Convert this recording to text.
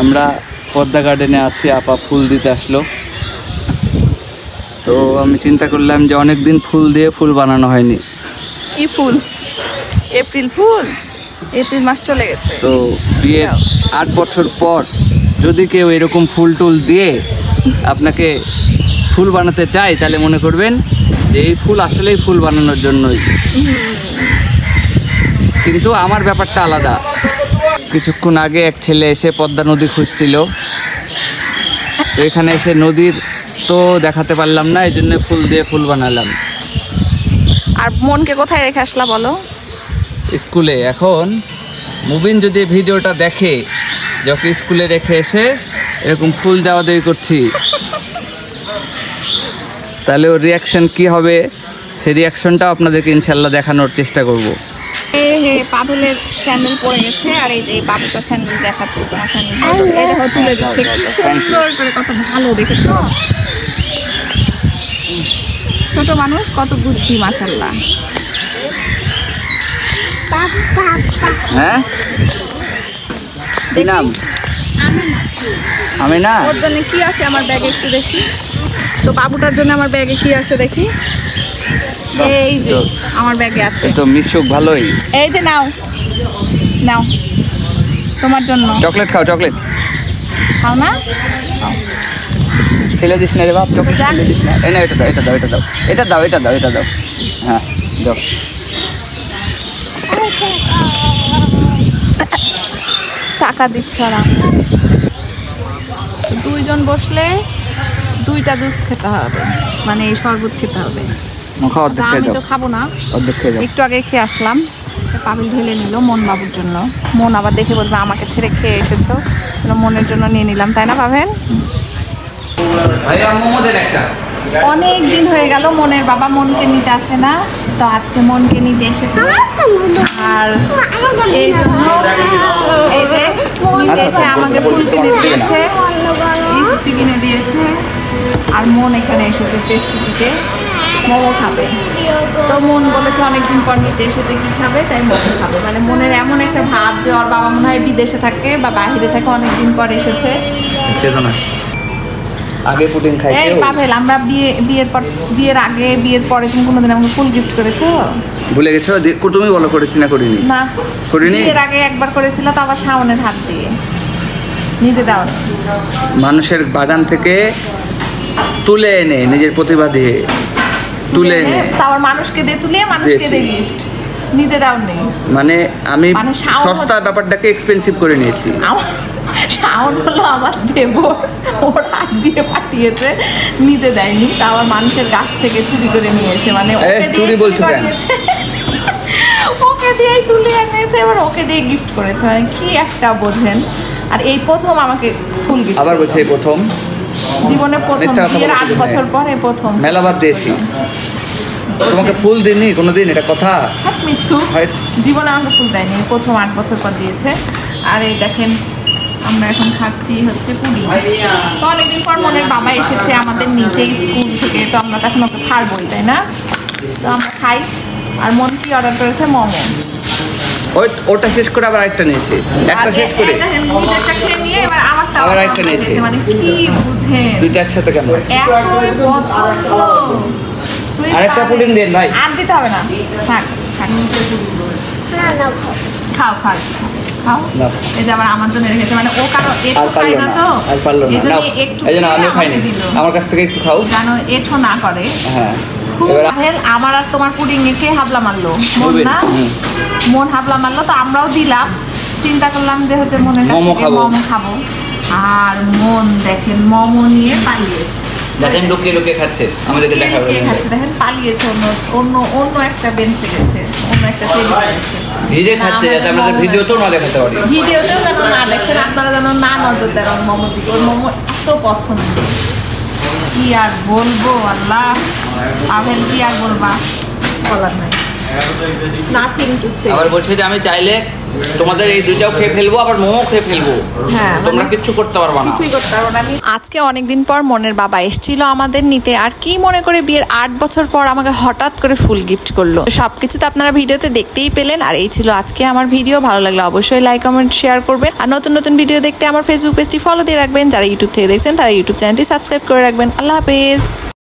আমরা পদ্মা গার্ডেনে আছি, আপা ফুল দিতে আসলো। তো আমি চিন্তা করলাম যে অনেকদিন ফুল দিয়ে ফুল বানানো হয়নি। কি ফুল? April fool? এপ্রিল মাস চলে গেছে। তো বিয়ের 8 বছর পর যদি কেউ এরকম ফুল টুল দিয়ে আপনাকে ফুল বানাতে চায়, তাহলে মনে করবেন যে এই ফুল আসলেই ফুল বানানোর জন্যই। কিন্তু আমার ব্যাপারটা আলাদা। কিছুক্ষণ আগে এক ছেলে এসে পদ্মা নদী খুঁজছিল, তো এখানে এসে নদীর তো দেখাতে পারলাম না, এই জন্য ফুল দিয়ে ফুল বানালাম। আর মনকে কোথায় রেখে আসলা বলো? স্কুলে। এখন মুবিন যদি ভিডিওটা দেখে যে ওকে স্কুলে রেখে এসে এরকম ফুল দেওয়া দেওয়ি করছি, তাহলে ওর রিয়াকশন কি হবে, সেই রিয়াকশনটাও আপনাদেরকে ইনশাল্লাহ দেখানোর চেষ্টা করব। পাভেলের স্যান্ডেল পরে গেছে, আর এই যে পাভেলটা স্যান্ডেল দেখাচ্ছে, তোমার স্যান্ডেল এই দেখো তুলে দিচ্ছে সুন্দর করে, কত ভালো দেখেছো। ছোট মানুষ কত বুদ্ধি, মাশাআল্লাহ। হ্যাঁ, কি নাম? আমি না, ওর জন্য কি আছে আমার ব্যাগে একটু দেখি তো, বাবুটার জন্য আমার ব্যাগে কি আছে দেখি। এই যে আমার ব্যাগে আছে তো মিশুক ভালোই। এই যে নাও নাও তোমার জন্য। চকলেট খাও, চকলেট খাও না, ফেলে দিস না রে বাপ, চকলেট ফেলে দিস না। এই না, এটা দাও, এটা দাও, এটা দাও, এটা দাও, এটা দাও, এটা দাও। হ্যাঁ দাও। টাকা দিচ্ছে আর দুইজন বসলে 2টা জুস খেতে হবে, মানে এই শরবত খেতে হবে। আমি তো খাবো না, একটু আগে খেয়ে আসলাম। পাভেল ঢেলে নিল মন বাবুর জন্য। মন আবার দেখে বলবে আমাকে ছেড়ে খেয়ে এসেছো, মনের জন্য নিয়ে নিলাম, তাই না পাভেল? অনেক দিন হয়ে গেল মনের বাবা মনকে নিতে আসে না, তো আজকে মনকে নিতে এসেছে। আর এই জন্য এই যে নিতে এসে আমাকে ফুল কিনে দিয়েছে, মিষ্টি কিনে দিয়েছে। আর মন এখানে এসেছে টেস্টি ট্রিটে মোমো খাবে। তো মন বলেছে অনেকদিন পর নিতে এসেছে, কি খাবে, তাই মোমো খাবে। মানে মনের এমন একটা ভাব যে ওর বাবা মনে হয় বিদেশে থাকে বা বাইরে থাকে, অনেকদিন পর এসেছে। আগে পুডিং খাই। এই পাভেল, আমরা বিয়ের আগে বিয়ের পরে তুমি কোনোদিন আমাকে ফুল গিফট করেছো? ভুলে গেছো? তুমি বলো করেছি না করিনি? না করিনি। বিয়ের আগে একবার করেছিল, তো আবার শাওনের হাত দিয়ে নিতে দাও। মানুষের বাগান থেকে তুলে এনে নিজের প্রতিভা দিয়ে তুলে এনে তারপর মানুষকে দিয়ে তুলে মানুষকে দিয়ে গিফট নিতে দাও নেই। মানে আমি সস্তা ব্যাপারটাকে এক্সপেন্সিভ করে নিয়েছি। শাওন হলো আমার দেবর, ওর হাত দিয়ে পাঠিয়েছে, নিতে দেয়নি। তা আবার মানুষের গাছ থেকে চুরি করে নিয়ে এসে, মানে চুরি বলছো কেন? ওকে দিয়েই তুলে এনেছে, এবার ওকে দিয়ে গিফট করেছে। মানে কি একটা বোঝেন। আর এই প্রথম আমাকে ফুল গিফট, আবার বলছে এই প্রথম জীবনে প্রথম, বিয়ের 8 বছর পরে প্রথম। মেলাবার দিয়েছি, তোমাকে ফুল দিইনি কোনোদিন, এটা কথা? মৃত্যু, জীবনে আমাকে ফুল দেয়নি, প্রথম 8 বছর পর দিয়েছে। আর এই দেখেন আমরা এখন খাচ্ছি হচ্ছে পুডিং। তো অনেকদিন পর মনের বাবা এসেছে আমাদের নিচেই স্কুল থেকে, তো আমরা তো এখন ওকে ছাড়বই, তাই না? তো আমরা খাই। আর মন কি অর্ডার করেছে? মোমো। ওটা শেষ করে আবার আরেকটা নিয়েছি, একটা শেষ করে নিজেরটা খেয়ে নিয়ে এবার আবার আরেকটা নিয়েছি। মানে কি বুঝে দুইটা একসাথে কেন? এতই পছন্দ। আরেকটা পুডিং দেন ভাই। আর দিতে হবে না, থাক থাক। খাও খাও খাও। এই যে আবার আমার জন্য রেখেছে, মানে ও কারো একটু খাই না, তো এই জন্য একটু আমার কাছ থেকে একটু খাও, জানো এঠো না করে। হ্যাঁ আমার আর তোমার পুডিং একে হাবলা মারলো মন, না মন হাবলা মারলো, তো আমরাও দিলাম। চিন্তা করলাম যে হচ্ছে মনের কাছে মোমো খাবো। আর মন দেখেন মোমো নিয়ে পালিয়েছে, দেখেন লুকিয়ে লুকিয়ে খাচ্ছে, আমাদেরকে দেখাবে। দেখেন পালিয়েছে, অন্য একটা বেঞ্চে গেছে, অন্য একটা টেবিলে গেছে। নিজে খাচ্ছে যাতে আমরা ভিডিওতেও না দেখাতে পারি, ভিডিওতেও যেন না দেখেন, আপনারা যেন না নজর দেন ওর মোমোর দিকে। ওর মোমো এত পছন্দ, কি আর বলবো। আল্লাহ পাভেল, কি আর বলবা, বলার নাই। Nothing to say. আবার বলছে যে আমি চাইলে তোমাদের এই দুইটাও খেয়ে ফেলবো, আবার মোমো খেয়ে ফেলবো, হ্যাঁ, তোমরা কিচ্ছু করতে পারবা না। কিছুই করতে পারবো না আমি। আজকে অনেকদিন পর মনের বাবা এসেছিল আমাদের নিতে, আর কি মনে করে বিয়ের 8 বছর পর আমাকে হঠাৎ করে ফুল গিফট করলো। সবকিছু তো আপনারা ভিডিওতে দেখতেই পেলেন। আর এই ছিল আজকে আমার ভিডিও। ভালো লাগলে অবশ্যই লাইক কমেন্ট শেয়ার করবেন, আর নতুন নতুন ভিডিও দেখতে আমার ফেসবুক পেজটি ফলো দিয়ে রাখবেন। যারা ইউটিউব থেকে দেখছেন তারা ইউটিউব চ্যানেলটি সাবস্ক্রাইব করে রাখবেন। আল্লাহ হাফেজ।